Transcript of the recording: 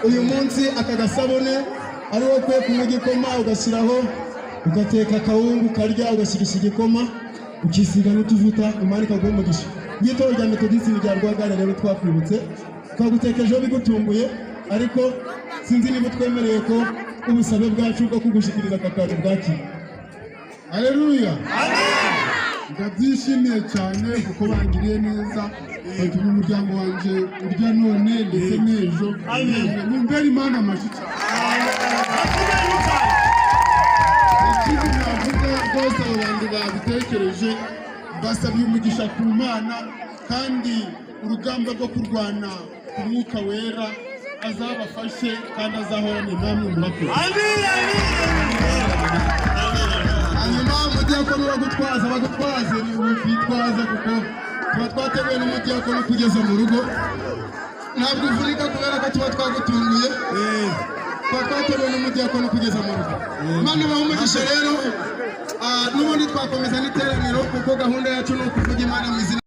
uyu munsi akagasabone ari wo kwe kunywa igikoma ugashyiraho ugateka akawungu karya ugashigisha igikoma ukisiga n'utuvuta Imana ikaguha umugisha. Igitoro rya Methodiste rya Rwagara rero twakwibutse twagutekejeho bigutunguye, ariko sinzi niba twemereye ko ubusabe bwacu bwo kugushikiriza aka kantu bwaki. Haleluya, ndabyishimiye cyane kuko bangiriye neza, batuma umuryango wanje urya none ndetse n'ejo. Mumbere Imana amashyi. Ikindi navuga rwose abantu babitekereje, basabye umugisha ku Mana, kandi urugamba rwo kurwana ku Mwuka Wera azabafashe kandi azahorane namwe murakoze. Hanyuma umudiyakoni bagutwaza ni ubutwaza kuko tuba twateguye n'umudiyakoni kugeza mu rugo, ntabwo uvunika kubera ko tuba twagutunguye, tuba twateguye n'umudiyakoni kugeza mu rugo. Imana ibahe umugisha rero, n'ubundi twakomeza n'iteraniro kuko gahunda yacu ni ukuvuga Imana mu izina